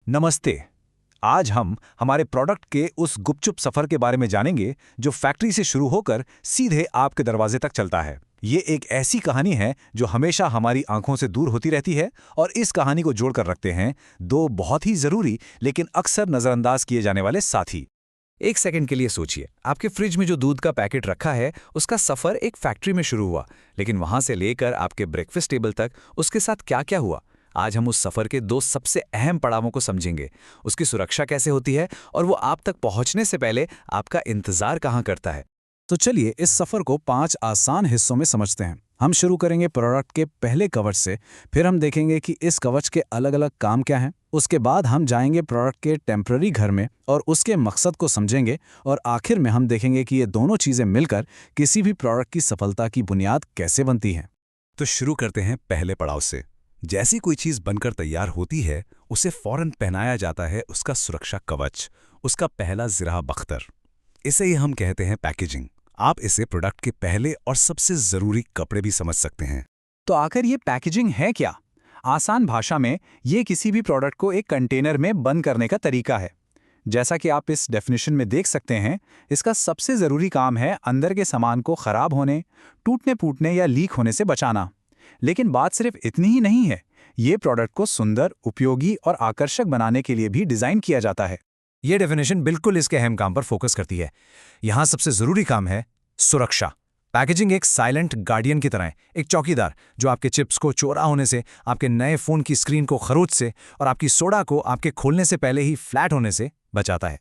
नमस्ते। आज हम हमारे प्रोडक्ट के उस गुपचुप सफर के बारे में जानेंगे जो फैक्ट्री से शुरू होकर सीधे आपके दरवाजे तक चलता है। ये एक ऐसी कहानी है जो हमेशा हमारी आंखों से दूर होती रहती है और इस कहानी को जोड़कर रखते हैं दो बहुत ही जरूरी लेकिन अक्सर नजरअंदाज किए जाने वाले साथी। एक सेकंड के लिए सोचिए, आपके फ्रिज में जो दूध का पैकेट रखा है उसका सफर एक फैक्ट्री में शुरू हुआ, लेकिन वहां से लेकर आपके ब्रेकफास्ट टेबल तक उसके साथ क्या क्या हुआ। आज हम उस सफर के दो सबसे अहम पड़ावों को समझेंगे, उसकी सुरक्षा कैसे होती है और वो आप तक पहुंचने से पहले आपका इंतजार कहां करता है। तो चलिए इस सफर को 5 आसान हिस्सों में समझते हैं। हम शुरू करेंगे प्रोडक्ट के पहले कवच से, फिर हम देखेंगे कि इस कवच के अलग अलग काम क्या हैं। उसके बाद हम जाएंगे प्रोडक्ट के टेम्पररी घर में और उसके मकसद को समझेंगे, और आखिर में हम देखेंगे कि ये दोनों चीज़ें मिलकर किसी भी प्रोडक्ट की सफलता की बुनियाद कैसे बनती हैं। तो शुरू करते हैं पहले पड़ाव से। जैसी कोई चीज बनकर तैयार होती है उसे फौरन पहनाया जाता है उसका सुरक्षा कवच, उसका पहला ज़िरा बख्तर। इसे ही हम कहते हैं पैकेजिंग। आप इसे प्रोडक्ट के पहले और सबसे जरूरी कपड़े भी समझ सकते हैं। तो आखिर ये पैकेजिंग है क्या? आसान भाषा में ये किसी भी प्रोडक्ट को एक कंटेनर में बंद करने का तरीका है। जैसा कि आप इस डेफिनेशन में देख सकते हैं, इसका सबसे ज़रूरी काम है अंदर के सामान को खराब होने, टूटने फूटने या लीक होने से बचाना। लेकिन बात सिर्फ इतनी ही नहीं है, ये प्रोडक्ट को सुंदर, उपयोगी और आकर्षक बनाने के लिए भी डिज़ाइन किया जाता है। ये डेफिनेशन बिल्कुल इसके अहम काम पर फोकस करती है। यहाँ सबसे जरूरी काम है सुरक्षा। पैकेजिंग एक साइलेंट गार्डियन की तरह है, एक चौकीदार जो आपके चिप्स को चोरा होने से, आपके नए फोन की स्क्रीन को खरोच से और आपकी सोडा को आपके खोलने से पहले ही फ्लैट होने से बचाता है।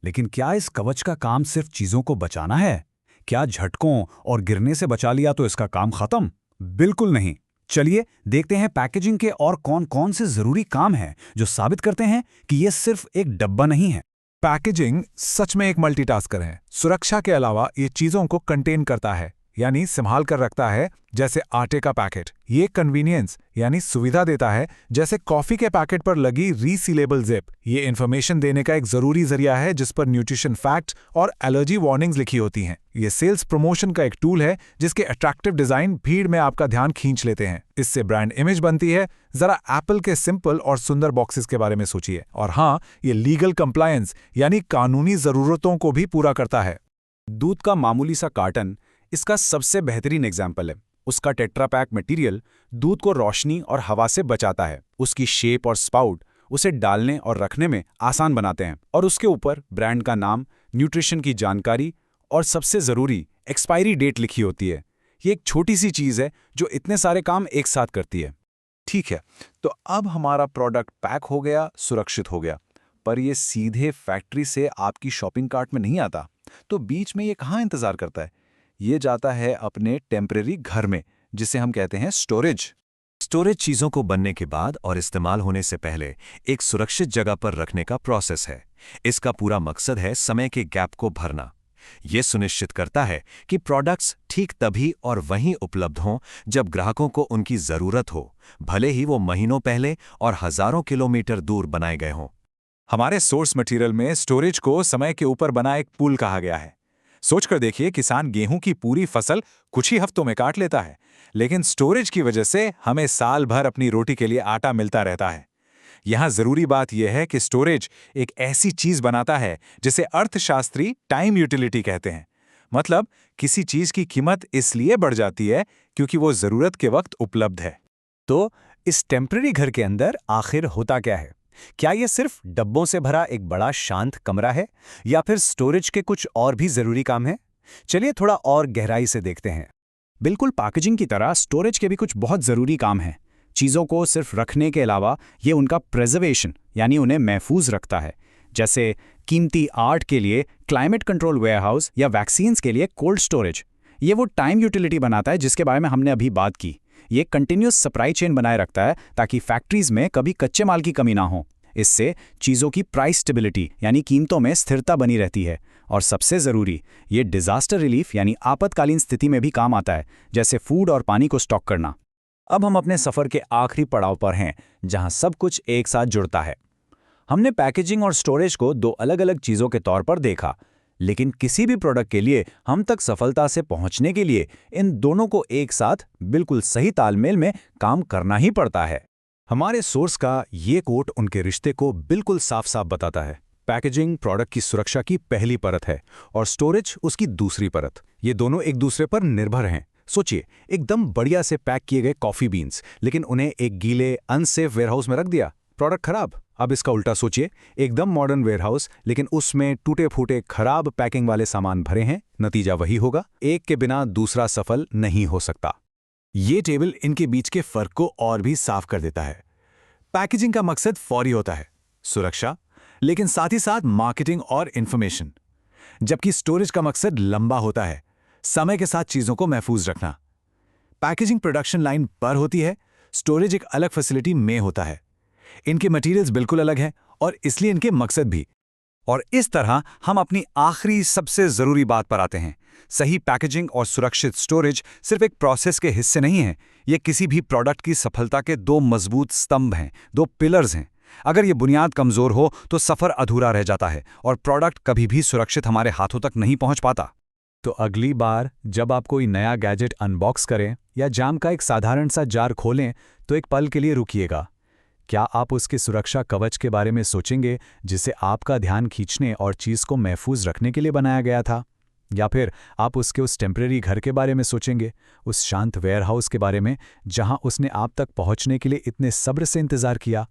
लेकिन क्या इस कवच का काम सिर्फ चीज़ों को बचाना है? क्या झटकों और गिरने से बचा लिया तो इसका काम खत्म? बिल्कुल नहीं। चलिए देखते हैं पैकेजिंग के और कौन-कौन से जरूरी काम हैं जो साबित करते हैं कि यह सिर्फ एक डब्बा नहीं है। पैकेजिंग सच में एक मल्टीटास्कर है। सुरक्षा के अलावा ये चीज़ों को कंटेन करता है, यानी संभाल कर रखता है। जैसे आटे का पैकेट, ये कन्वीनियंस यानी सुविधा देता है। जैसे कॉफ़ी के पैकेट पर लगी रीसीलेबल जिप, ये इन्फॉर्मेशन देने का एक ज़रूरी जरिया है जिस पर न्यूट्रिशन फैक्ट्स और एलर्जी वार्निंग्स लिखी होती हैं। ये सेल्स प्रमोशन का एक टूल है जिसके अट्रैक्टिव डिज़ाइन भीड़ में आपका ध्यान खींच लेते हैं। इससे ब्रांड इमेज बनती है। ज़रा एप्पल के सिंपल और सुंदर बॉक्सेस के बारे में सोचिए। और हाँ, ये लीगल कंप्लायंस यानी कानूनी ज़रूरतों को भी पूरा करता है। दूध का मामूली सा कार्टन इसका सबसे बेहतरीन एग्जाम्पल है। उसका टेट्रा पैक मटेरियल दूध को रोशनी और हवा से बचाता है। उसकी शेप और स्पाउट उसे डालने और रखने में आसान बनाते हैं, और उसके ऊपर ब्रांड का नाम, न्यूट्रिशन की जानकारी और सबसे ज़रूरी एक्सपायरी डेट लिखी होती है। ये एक छोटी सी चीज़ है जो इतने सारे काम एक साथ करती है। ठीक है, तो अब हमारा प्रोडक्ट पैक हो गया, सुरक्षित हो गया, पर यह सीधे फैक्ट्री से आपकी शॉपिंग कार्ट में नहीं आता। तो बीच में ये कहाँ इंतज़ार करता है? ये जाता है अपने टेम्परेरी घर में, जिसे हम कहते हैं स्टोरेज। स्टोरेज चीज़ों को बनने के बाद और इस्तेमाल होने से पहले एक सुरक्षित जगह पर रखने का प्रोसेस है। इसका पूरा मकसद है समय के गैप को भरना। यह सुनिश्चित करता है कि प्रोडक्ट्स ठीक तभी और वहीं उपलब्ध हों जब ग्राहकों को उनकी ज़रूरत हो, भले ही वो महीनों पहले और हज़ारों किलोमीटर दूर बनाए गए हों। हमारे सोर्स मटेरियल में स्टोरेज को समय के ऊपर बना एक पूल कहा गया है। सोचकर देखिए, किसान गेहूं की पूरी फसल कुछ ही हफ्तों में काट लेता है, लेकिन स्टोरेज की वजह से हमें साल भर अपनी रोटी के लिए आटा मिलता रहता है। यहां जरूरी बात यह है कि स्टोरेज एक ऐसी चीज बनाता है जिसे अर्थशास्त्री टाइम यूटिलिटी कहते हैं। मतलब किसी चीज की कीमत इसलिए बढ़ जाती है क्योंकि वो जरूरत के वक्त उपलब्ध है। तो इस टेम्पररी घर के अंदर आखिर होता क्या है? क्या यह सिर्फ डब्बों से भरा एक बड़ा शांत कमरा है, या फिर स्टोरेज के कुछ और भी जरूरी काम हैं? चलिए थोड़ा और गहराई से देखते हैं। बिल्कुल पैकेजिंग की तरह स्टोरेज के भी कुछ बहुत जरूरी काम हैं। चीज़ों को सिर्फ रखने के अलावा ये उनका प्रिजर्वेशन यानी उन्हें महफूज रखता है। जैसे कीमती आर्ट के लिए क्लाइमेट कंट्रोल वेयरहाउस या वैक्सीन्स के लिए कोल्ड स्टोरेज। ये वो टाइम यूटिलिटी बनाता है जिसके बारे में हमने अभी बात की। ये कंटिन्यूस सप्लाई चेन बनाए रखता है ताकि फैक्ट्रीज में कभी कच्चे माल की कमी ना हो। इससे चीज़ों की प्राइस स्टेबिलिटी यानी कीमतों में स्थिरता बनी रहती है। और सबसे ज़रूरी, ये डिज़ास्टर रिलीफ यानी आपातकालीन स्थिति में भी काम आता है, जैसे फूड और पानी को स्टॉक करना। अब हम अपने सफ़र के आखिरी पड़ाव पर हैं, जहां सब कुछ एक साथ जुड़ता है। हमने पैकेजिंग और स्टोरेज को दो अलग अलग चीज़ों के तौर पर देखा, लेकिन किसी भी प्रोडक्ट के लिए हम तक सफलता से पहुंचने के लिए इन दोनों को एक साथ बिल्कुल सही तालमेल में काम करना ही पड़ता है। हमारे सोर्स का ये कोट उनके रिश्ते को बिल्कुल साफ साफ बताता है। पैकेजिंग प्रोडक्ट की सुरक्षा की पहली परत है और स्टोरेज उसकी दूसरी परत। ये दोनों एक दूसरे पर निर्भर हैं। सोचिए, एकदम बढ़िया से पैक किए गए कॉफ़ी बीन्स, लेकिन उन्हें एक गीले अनसेफ वेयरहाउस में रख दिया, प्रोडक्ट खराब। अब इसका उल्टा सोचिए, एकदम मॉडर्न वेयरहाउस, लेकिन उसमें टूटे फूटे खराब पैकिंग वाले सामान भरे हैं। नतीजा वही होगा, एक के बिना दूसरा सफल नहीं हो सकता। ये टेबल इनके बीच के फर्क को और भी साफ कर देता है। पैकेजिंग का मकसद फौरी होता है, सुरक्षा, लेकिन साथ ही साथ मार्केटिंग और इंफॉर्मेशन, जबकि स्टोरेज का मकसद लंबा होता है, समय के साथ चीजों को महफूज रखना। पैकेजिंग प्रोडक्शन लाइन पर होती है, स्टोरेज एक अलग फैसिलिटी में होता है। इनके मटेरियल्स बिल्कुल अलग हैं और इसलिए इनके मकसद भी। और इस तरह हम अपनी आखिरी सबसे जरूरी बात पर आते हैं। सही पैकेजिंग और सुरक्षित स्टोरेज सिर्फ एक प्रोसेस के हिस्से नहीं हैं, ये किसी भी प्रोडक्ट की सफलता के दो मजबूत स्तंभ हैं, दो पिलर्स हैं। अगर ये बुनियाद कमजोर हो तो सफर अधूरा रह जाता है और प्रोडक्ट कभी भी सुरक्षित हमारे हाथों तक नहीं पहुंच पाता। तो अगली बार जब आप कोई नया गैजेट अनबॉक्स करें या जाम का एक साधारण सा जार खोलें, तो एक पल के लिए रुकिएगा। क्या आप उसके सुरक्षा कवच के बारे में सोचेंगे जिसे आपका ध्यान खींचने और चीज़ को महफूज रखने के लिए बनाया गया था? या फिर आप उसके उस टेम्परेरी घर के बारे में सोचेंगे, उस शांत वेयरहाउस के बारे में जहां उसने आप तक पहुंचने के लिए इतने सब्र से इंतजार किया?